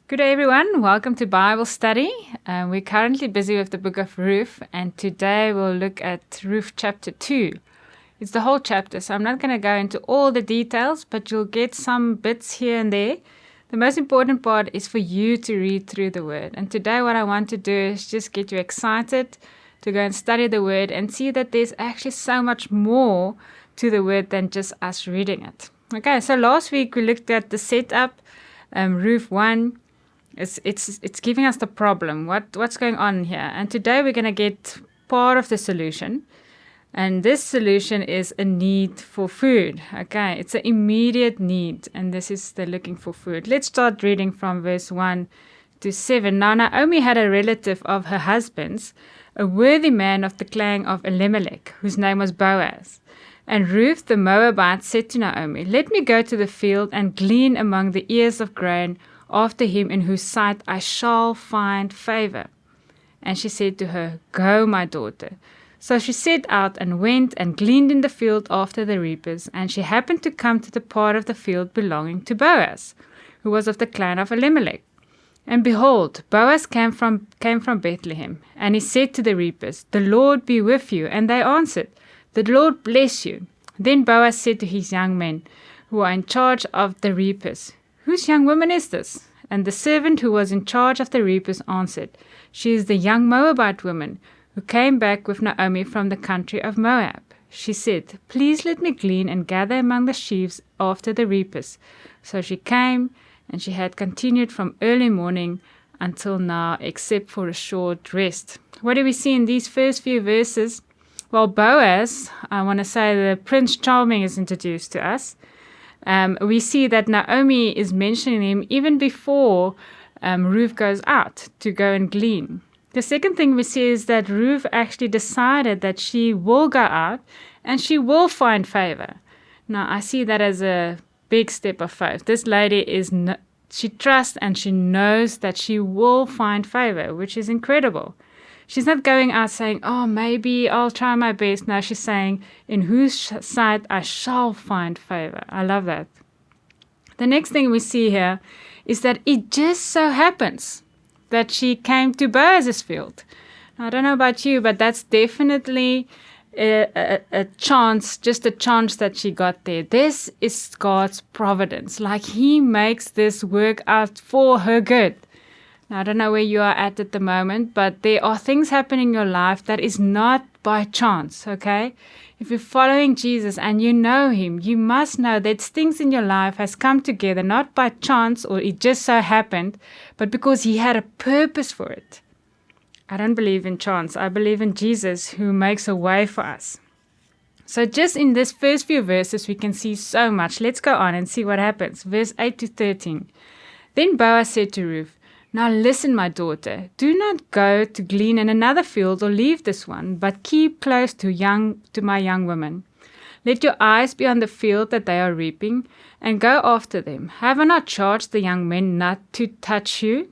Good day, everyone. Welcome to Bible study. We're currently busy with the book of Ruth, and today we'll look at Ruth chapter 2. It's the whole chapter, so I'm not going to go into all the details, but you'll get some bits here and there. The most important part is for you to read through the Word. And today what I want to do is just get you excited to go and study the Word and see that there's actually so much more to the Word than just us reading it. Okay, so last week we looked at the setup, Ruth 1. It's giving us the problem, what's going on here. And today we're going to get part of the solution. And this solution is a need for food. Okay, it's an immediate need. And this is the looking for food. Let's start reading from verse 1 to 7. Now Naomi had a relative of her husband's, a worthy man of the clan of Elimelech, whose name was Boaz. And Ruth the Moabite said to Naomi, "Let me go to the field and glean among the ears of grain after him in whose sight I shall find favor." And she said to her, "Go, my daughter." So she set out and went and gleaned in the field after the reapers, and she happened to come to the part of the field belonging to Boaz, who was of the clan of Elimelech. And behold, Boaz came from Bethlehem, and he said to the reapers, "The Lord be with you." And they answered, "The Lord bless you." Then Boaz said to his young men, who are in charge of the reapers, "Whose young woman is this?" And the servant who was in charge of the reapers answered, "She is the young Moabite woman who came back with Naomi from the country of Moab." She said, "Please let me glean and gather among the sheaves after the reapers." So she came, and she had continued from early morning until now, except for a short rest. What do we see in these first few verses? Well, Boaz, I want to say the Prince Charming, is introduced to us. We see that Naomi is mentioning him even before Ruth goes out to go and glean. The second thing we see is that Ruth actually decided that she will go out and she will find favor. Now, I see that as a big step of faith. This lady she trusts and she knows that she will find favor, which is incredible. She's not going out saying, "Oh, maybe I'll try my best." No, she's saying, "In whose sight I shall find favor." I love that. The next thing we see here is that it just so happens that she came to Boaz's field. Now, I don't know about you, but that's definitely a chance, just a chance that she got there. This is God's providence. Like He makes this work out for her good. Now, I don't know where you are at the moment, but there are things happening in your life that is not by chance, okay? If you're following Jesus and you know Him, you must know that things in your life has come together not by chance or it just so happened, but because He had a purpose for it. I don't believe in chance. I believe in Jesus who makes a way for us. So just in this first few verses, we can see so much. Let's go on and see what happens. Verse 8 to 13. Then Boaz said to Ruth, "Now listen, my daughter, do not go to glean in another field or leave this one, but keep close to my young women. Let your eyes be on the field that they are reaping, and go after them. Have I not charged the young men not to touch you?"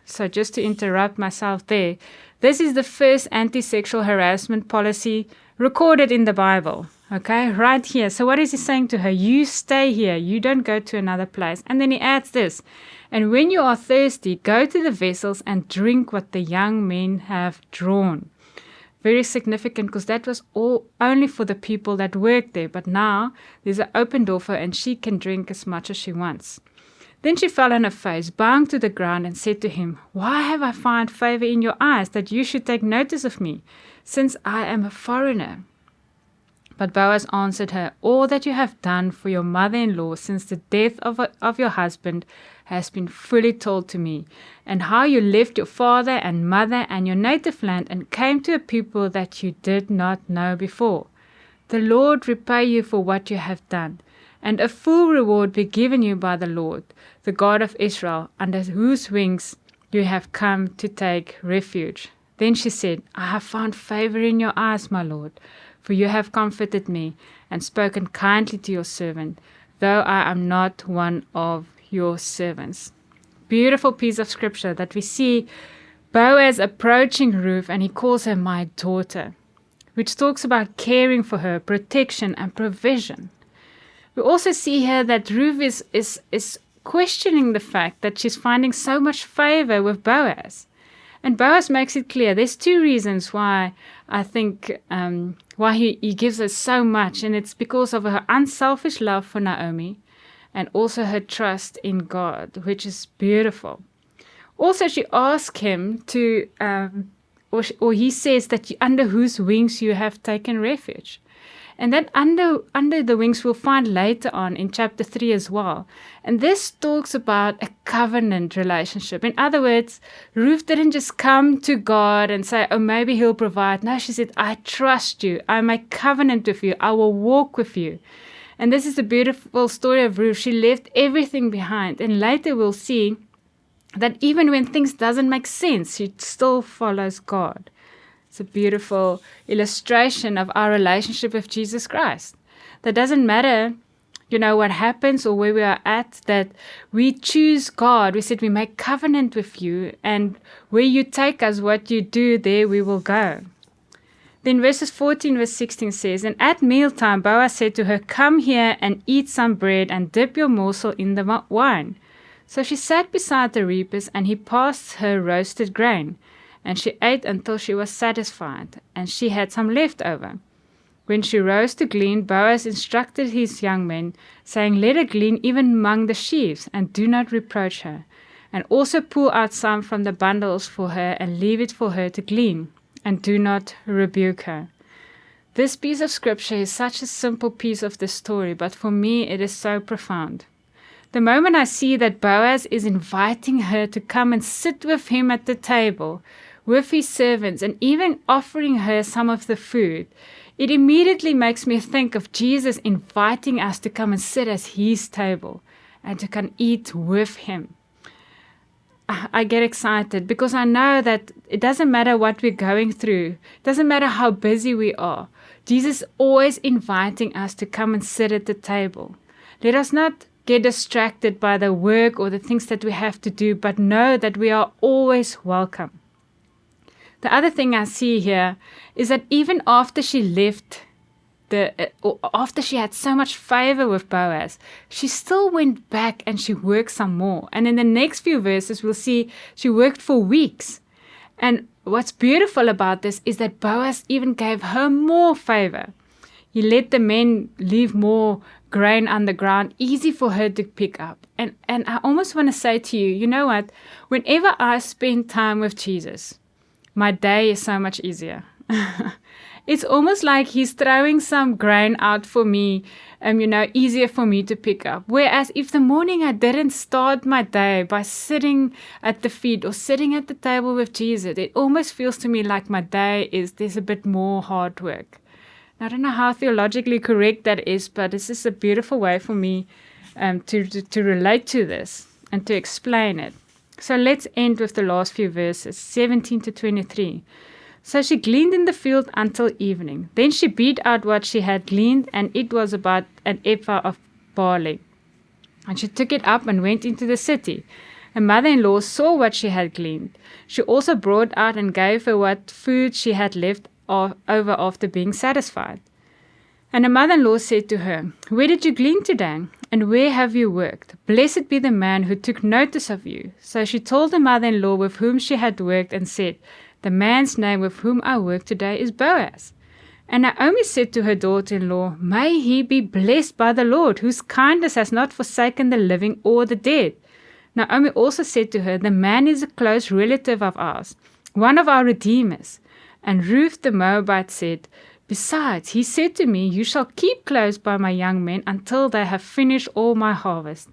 So just to interrupt myself there, this is the first anti-sexual harassment policy recorded in the Bible. Okay, right here. So what is he saying to her? You stay here. You don't go to another place. And then he adds this, "And when you are thirsty, go to the vessels and drink what the young men have drawn." Very significant, because that was all only for the people that worked there. But now there's an open door for her and she can drink as much as she wants. Then she fell on her face, bowing to the ground, and said to him, "Why have I found favor in your eyes that you should take notice of me, since I am a foreigner?" But Boaz answered her, "All that you have done for your mother-in-law since the death of your husband has been fully told to me, and how you left your father and mother and your native land and came to a people that you did not know before. The Lord repay you for what you have done, and a full reward be given you by the Lord, the God of Israel, under whose wings you have come to take refuge." Then she said, "I have found favor in your eyes, my Lord, for you have comforted me and spoken kindly to your servant, though I am not one of your servants." Beautiful piece of scripture that we see Boaz approaching Ruth, and he calls her my daughter, which talks about caring for her, protection and provision. We also see here that Ruth is questioning the fact that she's finding so much favor with Boaz. And Boaz makes it clear there's two reasons why I think why he gives her so much, and it's because of her unselfish love for Naomi and also her trust in God, which is beautiful. Also, she asks him to, or he says that under whose wings you have taken refuge. And that under the wings we'll find later on in chapter 3 as well. And this talks about a covenant relationship. In other words, Ruth didn't just come to God and say, oh, maybe he'll provide. No, she said, I trust you. I make covenant with you. I will walk with you. And this is the beautiful story of Ruth. She left everything behind. And later we'll see that even when things doesn't make sense, she still follows God. It's a beautiful illustration of our relationship with Jesus Christ. That doesn't matter, what happens or where we are at, that we choose God. We said we make covenant with you, and where you take us, what you do, there we will go. Then verses 14, verse 16 says, and at mealtime Boaz said to her, come here and eat some bread and dip your morsel in the wine. So she sat beside the reapers, and he passed her roasted grain. And she ate until she was satisfied, and she had some left over. When she rose to glean, Boaz instructed his young men, saying, let her glean even among the sheaves, and do not reproach her. And also pull out some from the bundles for her, and leave it for her to glean, and do not rebuke her. This piece of scripture is such a simple piece of the story, but for me it is so profound. The moment I see that Boaz is inviting her to come and sit with him at the table, with his servants, and even offering her some of the food, it immediately makes me think of Jesus inviting us to come and sit at his table and to come eat with him. I get excited because I know that it doesn't matter what we're going through, it doesn't matter how busy we are. Jesus is always inviting us to come and sit at the table. Let us not get distracted by the work or the things that we have to do, but know that we are always welcome. The other thing I see here is that even after she left, after she had so much favor with Boaz, she still went back and she worked some more. And in the next few verses, we'll see she worked for weeks. And what's beautiful about this is that Boaz even gave her more favor. He let the men leave more grain on the ground, easy for her to pick up. And I almost want to say to you, you know what? Whenever I spend time with Jesus, my day is so much easier. It's almost like he's throwing some grain out for me, easier for me to pick up. Whereas if the morning I didn't start my day by sitting at the feet or sitting at the table with Jesus, it almost feels to me like my day there's a bit more hard work. I don't know how theologically correct that is, but it's just a beautiful way for me to relate to this and to explain it. So let's end with the last few verses, 17 to 23. So she gleaned in the field until evening. Then she beat out what she had gleaned, and it was about an ephah of barley. And she took it up and went into the city. Her mother-in-law saw what she had gleaned. She also brought out and gave her what food she had left over after being satisfied. And her mother-in-law said to her, where did you glean today? And where have you worked? Blessed be the man who took notice of you. So she told her mother-in-law with whom she had worked and said, the man's name with whom I work today is Boaz. And Naomi said to her daughter-in-law, may he be blessed by the Lord, whose kindness has not forsaken the living or the dead. Naomi also said to her, the man is a close relative of ours, one of our redeemers. And Ruth the Moabite said, besides, he said to me, you shall keep close by my young men until they have finished all my harvest.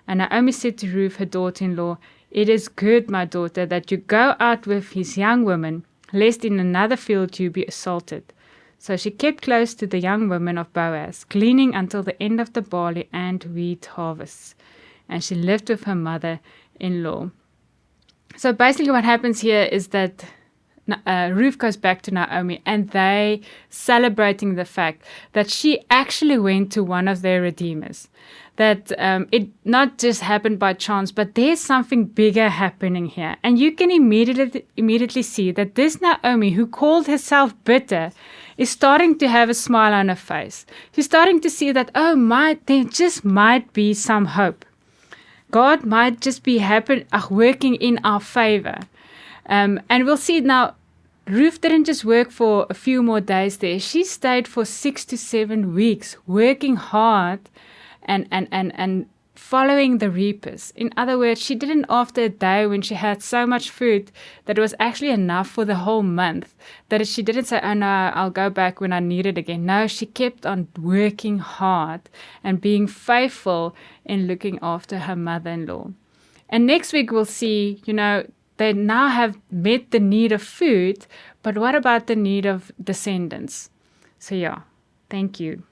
And Naomi said to Ruth, her daughter-in-law, it is good, my daughter, that you go out with his young women, lest in another field you be assaulted. So she kept close to the young women of Boaz, gleaning until the end of the barley and wheat harvests. And she lived with her mother-in-law. So basically what happens here is that Ruth goes back to Naomi, and they celebrating the fact that she actually went to one of their redeemers. That it not just happened by chance, but there's something bigger happening here. And you can immediately see that this Naomi, who called herself bitter, is starting to have a smile on her face. She's starting to see that, there just might be some hope. God might just be working in our favor. And we'll see now, Ruth didn't just work for a few more days there. She stayed for 6 to 7 weeks, working hard and following the reapers. In other words, she didn't, after a day when she had so much food that it was actually enough for the whole month, that she didn't say, oh no, I'll go back when I need it again. No, she kept on working hard and being faithful in looking after her mother-in-law. And next week we'll see, they now have met the need of food, but what about the need of descendants? So yeah, thank you.